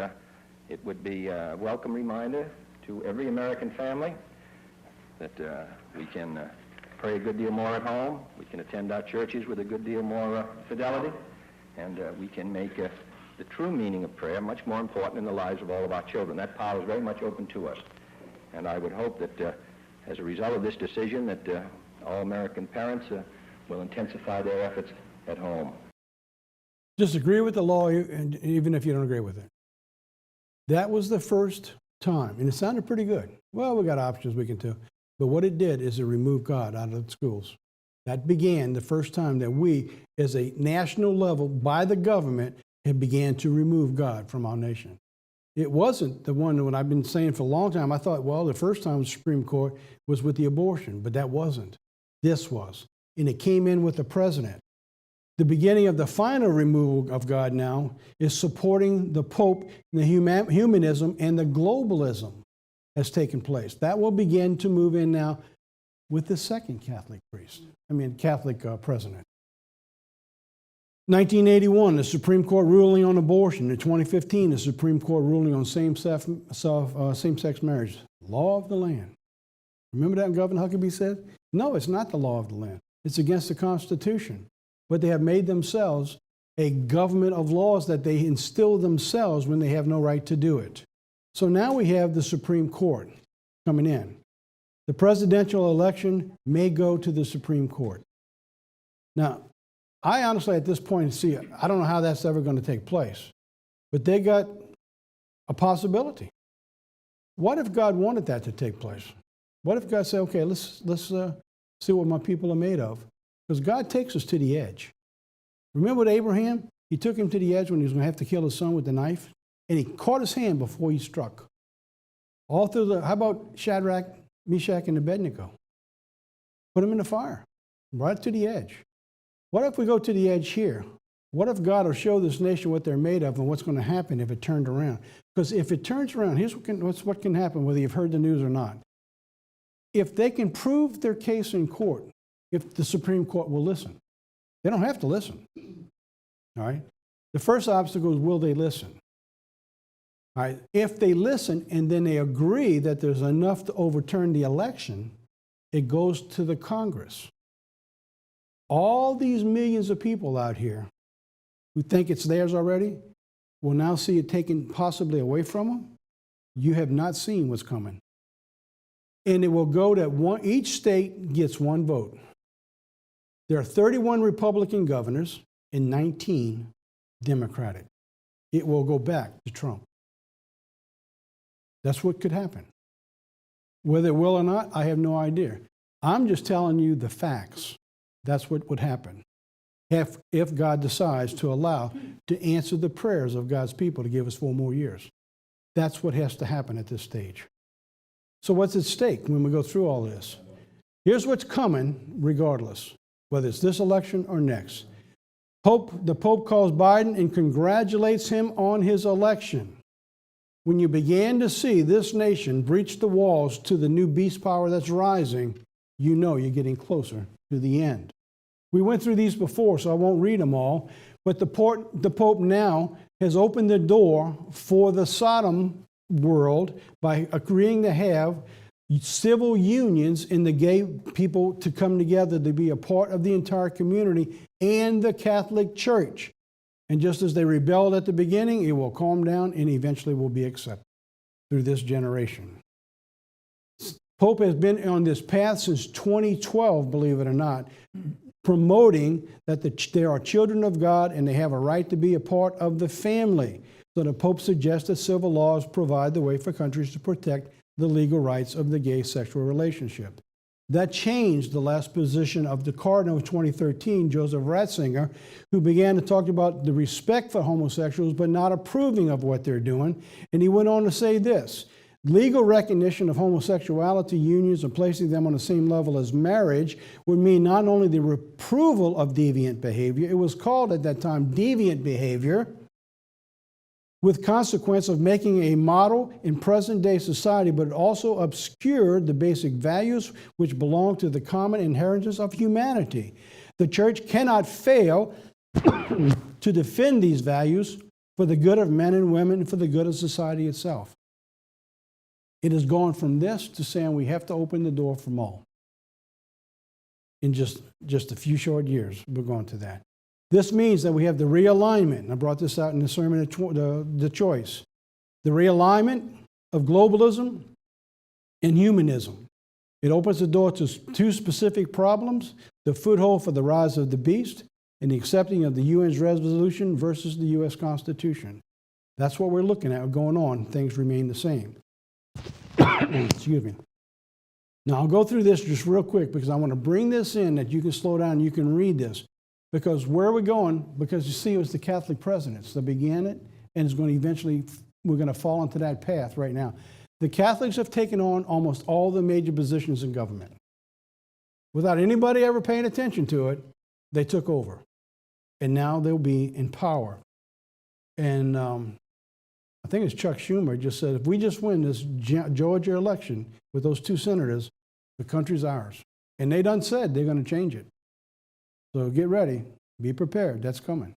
it would be a welcome reminder to every American family that we can pray a good deal more at home, we can attend our churches with a good deal more fidelity, and we can make the true meaning of prayer much more important in the lives of all of our children. That power is very much open to us. And I would hope that as a result of this decision that all American parents will intensify their efforts at home. Just agree with the law, and even if you don't agree with it. That was the first time, and it sounded pretty good. Well, we got options we can do. But what it did is it removed God out of the schools. That began the first time that we, as a national level, by the government, had began to remove God from our nation. It wasn't the one that I've been saying for a long time. I thought, well, the first time the Supreme Court was with the abortion, but that wasn't. This was. And it came in with the president. The beginning of the final removal of God now is supporting the Pope, the humanism, and the globalism has taken place. That will begin to move in now with the second Catholic president. 1981, the Supreme Court ruling on abortion. In 2015, the Supreme Court ruling on same-sex marriage. Law of the land. Remember that Governor Huckabee said? No, it's not the law of the land. It's against the Constitution. But they have made themselves a government of laws that they instill themselves when they have no right to do it. So now we have the Supreme Court coming in. The presidential election may go to the Supreme Court. Now, I honestly, at this point, I don't know how that's ever going to take place, but they got a possibility. What if God wanted that to take place? What if God said, okay, let's see what my people are made of? Because God takes us to the edge. Remember with Abraham? He took him to the edge when he was going to have to kill his son with the knife, and he caught his hand before he struck. All through how about Shadrach, Meshach, and Abednego? Put them in the fire, right to the edge. What if we go to the edge here? What if God will show this nation what they're made of and what's going to happen if it turned around? Because if it turns around, here's what can happen, whether you've heard the news or not. If they can prove their case in court, if the Supreme Court will listen. They don't have to listen. All right? The first obstacle is, will they listen? All right? If they listen and then they agree that there's enough to overturn the election, it goes to the Congress. all these millions of people out here who think it's theirs already will now see it taken possibly away from them. You have not seen what's coming. And it will go that each state gets one vote. There are 31 Republican governors and 19 Democratic. It will go back to Trump. That's what could happen. Whether it will or not, I have no idea. I'm just telling you the facts. That's what would happen if God decides to allow to answer the prayers of God's people to give us 4 more years. That's what has to happen at this stage. So what's at stake when we go through all this? Here's what's coming regardless, whether it's this election or next. The Pope calls Biden and congratulates him on his election. When you began to see this nation breach the walls to the new beast power that's rising, you know you're getting closer to the end. We went through these before, so I won't read them all, but the Pope now has opened the door for the Sodom world by agreeing to have civil unions in the gay people to come together to be a part of the entire community and the Catholic Church. And just as they rebelled at the beginning, it will calm down and eventually will be accepted through this generation. Pope has been on this path since 2012, believe it or not, promoting that they are children of God and they have a right to be a part of the family. So the Pope suggests that civil laws provide the way for countries to protect the legal rights of the gay sexual relationship. That changed the last position of the Cardinal of 2013, Joseph Ratzinger, who began to talk about the respect for homosexuals but not approving of what they're doing. And he went on to say this: legal recognition of homosexuality unions and placing them on the same level as marriage would mean not only the approval of deviant behavior, it was called at that time deviant behavior, with consequence of making a model in present-day society, but it also obscured the basic values which belong to the common inheritance of humanity. The church cannot fail to defend these values for the good of men and women and for the good of society itself. It has gone from this to saying we have to open the door for all. In just a few short years, we're going to that. This means that we have the realignment. I brought this out in the sermon, the choice. The realignment of globalism and humanism. It opens the door to 2 specific problems: the foothold for the rise of the beast and the accepting of the UN's resolution versus the U.S. Constitution. That's what we're looking at going on. Things remain the same. Excuse me. Now, I'll go through this just real quick because I want to bring this in that you can slow down and you can read this. Because where are we going? Because you see, it was the Catholic presidents that began it, and it's going to eventually, we're going to fall into that path right now. The Catholics have taken on almost all the major positions in government. Without anybody ever paying attention to it, they took over. And now they'll be in power. And I think it's Chuck Schumer just said, if we just win this Georgia election with those 2 senators, the country's ours. And they done said they're going to change it. So get ready, be prepared, that's coming.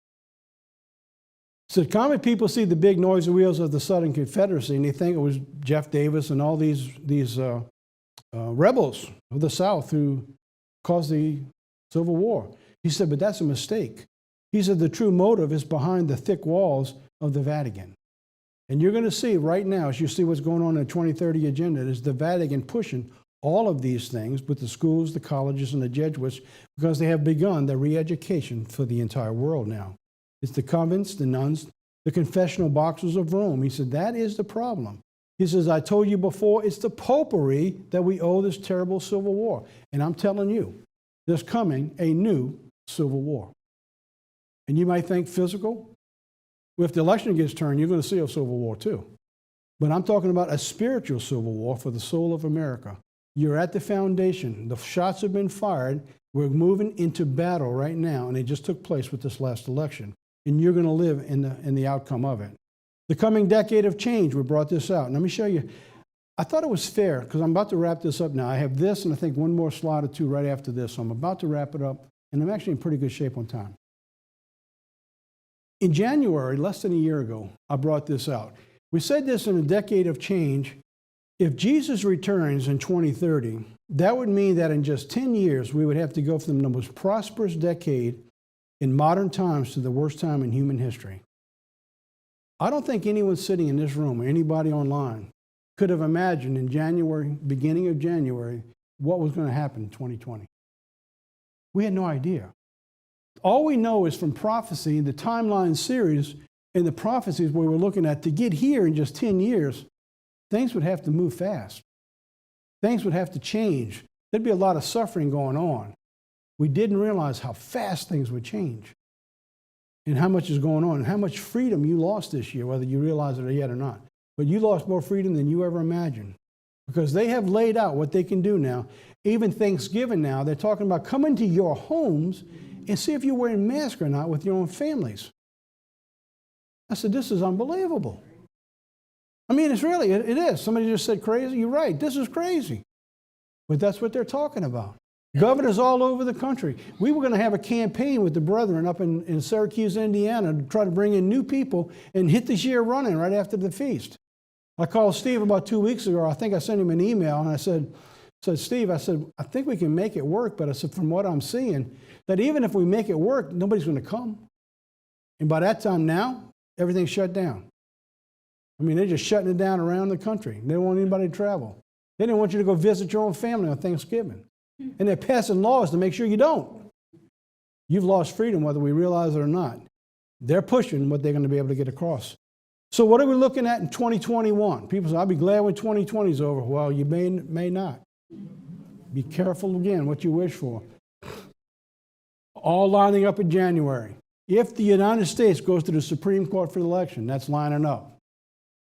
So common people see the big noisy wheels of the Southern Confederacy and they think it was Jeff Davis and all these rebels of the South who caused the Civil War. He said, but that's a mistake. He said the true motive is behind the thick walls of the Vatican. And you're going to see right now, as you see what's going on in the 2030 agenda, is the Vatican pushing all of these things with the schools, the colleges, and the Jesuits, because they have begun the re-education for the entire world now. It's the convents, the nuns, the confessional boxers of Rome. He said, that is the problem. He says, I told you before, it's the popery that we owe this terrible civil war. And I'm telling you, there's coming a new civil war. And you might think physical. Well, if the election gets turned, you're going to see a civil war too. But I'm talking about a spiritual civil war for the soul of America. You're at the foundation. The shots have been fired. We're moving into battle right now, and it just took place with this last election. And you're going to live in the outcome of it. The coming decade of change, we brought this out. And let me show you. I thought it was fair, because I'm about to wrap this up now. I have this, and I think one more slide or 2 right after this. So I'm about to wrap it up, and I'm actually in pretty good shape on time. In January, less than a year ago, I brought this out. We said this in a decade of change. If Jesus returns in 2030, that would mean that in just 10 years, we would have to go from the most prosperous decade in modern times to the worst time in human history. I don't think anyone sitting in this room or anybody online could have imagined in January, beginning of January, what was going to happen in 2020. We had no idea. All we know is from prophecy, the timeline series, and the prophecies we were looking at, to get here in just 10 years, things would have to move fast. Things would have to change. There'd be a lot of suffering going on. We didn't realize how fast things would change and how much is going on and how much freedom you lost this year, whether you realize it yet or not. But you lost more freedom than you ever imagined because they have laid out what they can do now. Even Thanksgiving now, they're talking about coming to your homes and see if you're wearing masks or not with your own families. I said, this is unbelievable. I mean, it's really, it is. Somebody just said crazy. You're right. This is crazy. But that's what they're talking about. Governors all over the country. We were going to have a campaign with the brethren up in Syracuse, Indiana, to try to bring in new people and hit this year running right after the feast. I called Steve about 2 weeks ago. I think I sent him an email, and I said, Steve, I said, I think we can make it work, but I said, from what I'm seeing, that even if we make it work, nobody's going to come. And by that time now, everything's shut down. I mean, they're just shutting it down around the country. They don't want anybody to travel. They didn't want you to go visit your own family on Thanksgiving. And they're passing laws to make sure you don't. You've lost freedom whether we realize it or not. They're pushing what they're going to be able to get across. So what are we looking at in 2021? People say, I'll be glad when 2020 is over. Well, you may not. Be careful again what you wish for. All lining up in January. If the United States goes to the Supreme Court for the election, that's lining up.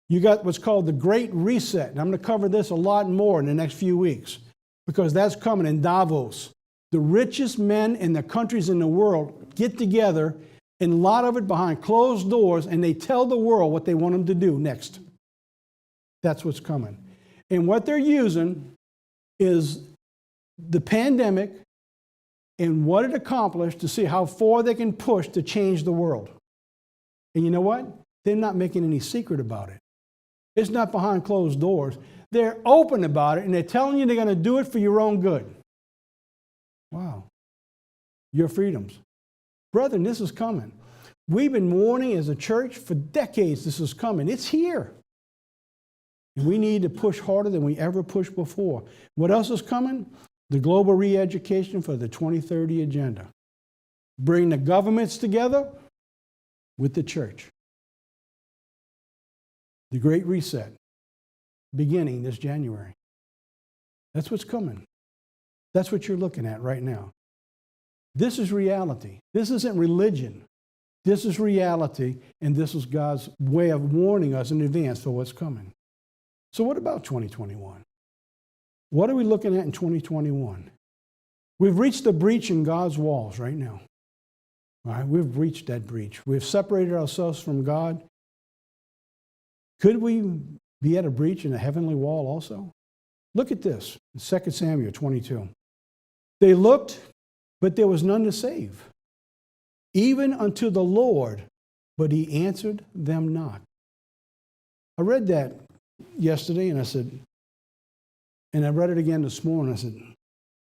You got what's called the Great Reset. And I'm going to cover this a lot more in the next few weeks because that's coming in Davos. The richest men in the countries in the world get together, and a lot of it behind closed doors, and they tell the world what they want them to do next. That's what's coming. And what they're using is the pandemic and what it accomplished to see how far they can push to change the world. And you know what? They're not making any secret about it. It's not behind closed doors. They're open about it, and they're telling you they're going to do it for your own good. Wow. Your freedoms. Brethren, this is coming. We've been warning as a church for decades this is coming. It's here. And we need to push harder than we ever pushed before. What else is coming? The global re-education for the 2030 agenda. Bring the governments together with the church. The Great Reset, beginning this January. That's what's coming. That's what you're looking at right now. This is reality. This isn't religion. This is reality, and this is God's way of warning us in advance for what's coming. So what about 2021? What are we looking at in 2021? We've reached the breach in God's walls right now. All right? We've reached that breach. We've separated ourselves from God. Could we be at a breach in the heavenly wall also? Look at this, 2 Samuel 22. They looked, but there was none to save, even unto the Lord, but he answered them not. I read that yesterday, and I said, and I read it again this morning, I said,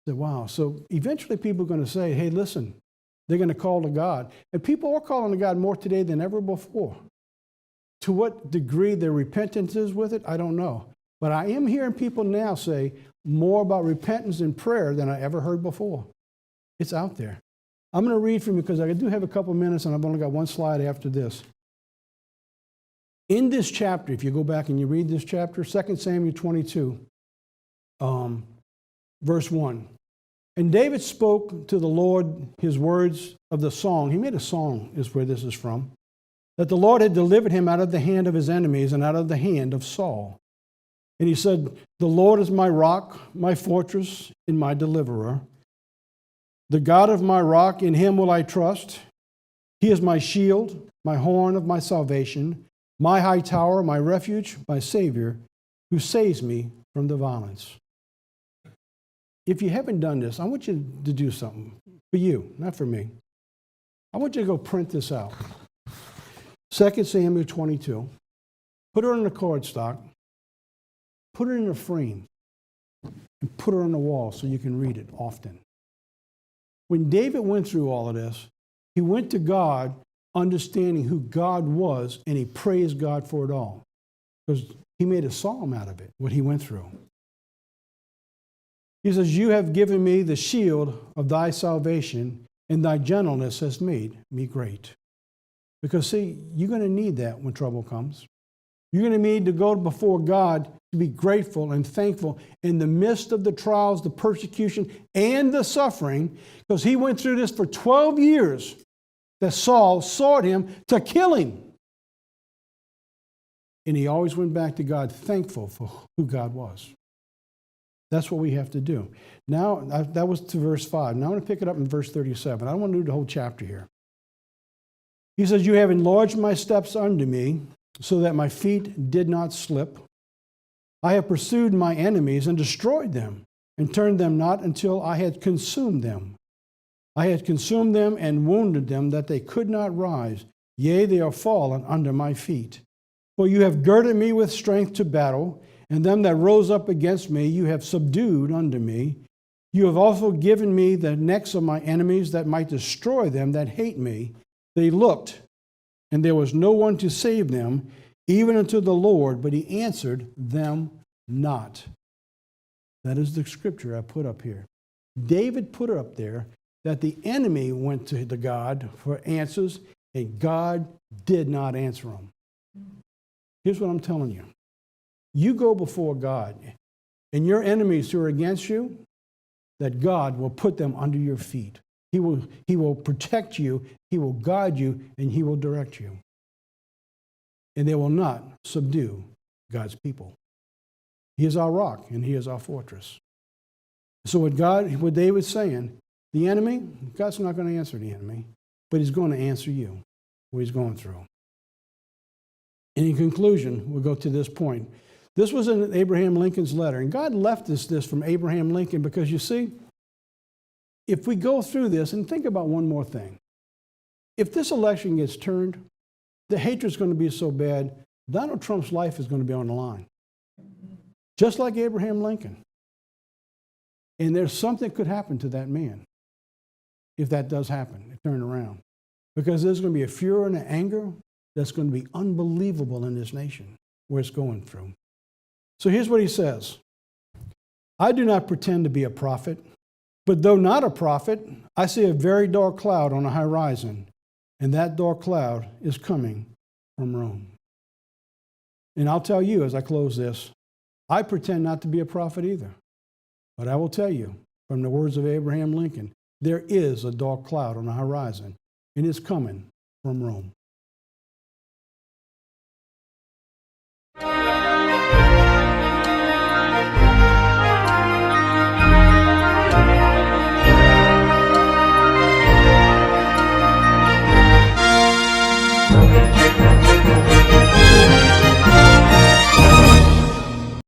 wow. So eventually people are going to say, hey, listen, they're going to call to God. And people are calling to God more today than ever before. To what degree their repentance is with it, I don't know. But I am hearing people now say more about repentance and prayer than I ever heard before. It's out there. I'm going to read from you because I do have a couple minutes and I've only got one slide after this. In this chapter, if you go back and you read this chapter, 2 Samuel 22, verse 1. And David spoke to the Lord his words of the song. He made a song, is where this is from. That the Lord had delivered him out of the hand of his enemies and out of the hand of Saul. And he said, the Lord is my rock, my fortress, and my deliverer. The God of my rock, in him will I trust. He is my shield, my horn of my salvation, my high tower, my refuge, my Savior, who saves me from the violence. If you haven't done this, I want you to do something for you, not for me. I want you to go print this out. 2 Samuel 22. Put it on the cardstock. Put it in a frame. and put it on the wall so you can read it often. When David went through all of this, he went to God understanding who God was, and he praised God for it all. Because he made a psalm out of it, what he went through. He says, you have given me the shield of thy salvation, and thy gentleness has made me great. Because see, you're going to need that when trouble comes. You're going to need to go before God to be grateful and thankful in the midst of the trials, the persecution, and the suffering, because he went through this for 12 years that Saul sought him to kill him. And he always went back to God thankful for who God was. That's what we have to do. Now, that was to verse 5. Now I want to pick it up in verse 37. I don't want to do the whole chapter here. He says, you have enlarged my steps under me, so that my feet did not slip. I have pursued my enemies and destroyed them, and turned them not until I had consumed them. I had consumed them and wounded them, that they could not rise. Yea, they are fallen under my feet. For you have girded me with strength to battle, and them that rose up against me you have subdued under me. You have also given me the necks of my enemies, that might destroy them that hate me. They looked, and there was no one to save them, even unto the Lord, but he answered them not. That is the scripture I put up here. David put it up there that the enemy went to the God for answers, and God did not answer them. Here's what I'm telling you. You go before God, and your enemies who are against you, that God will put them under your feet. He will protect you, he will guide you, and he will direct you. And they will not subdue God's people. He is our rock, and he is our fortress. So what David's saying, the enemy, God's not going to answer the enemy, but he's going to answer you, what he's going through. And in conclusion, we'll go to this point. This was in Abraham Lincoln's letter, and God left us this from Abraham Lincoln because, you see, if we go through this, and think about one more thing. If this election gets turned, the hatred's going to be so bad, Donald Trump's life is going to be on the line. Just like Abraham Lincoln. And there's something could happen to that man if that does happen, turn around. Because there's going to be a fury and an anger that's going to be unbelievable in this nation, where it's going through. So here's what he says. I do not pretend to be a prophet, but though not a prophet, I see a very dark cloud on the horizon, and that dark cloud is coming from Rome. And I'll tell you as I close this, I pretend not to be a prophet either. But I will tell you, from the words of Abraham Lincoln, there is a dark cloud on the horizon, and it's coming from Rome.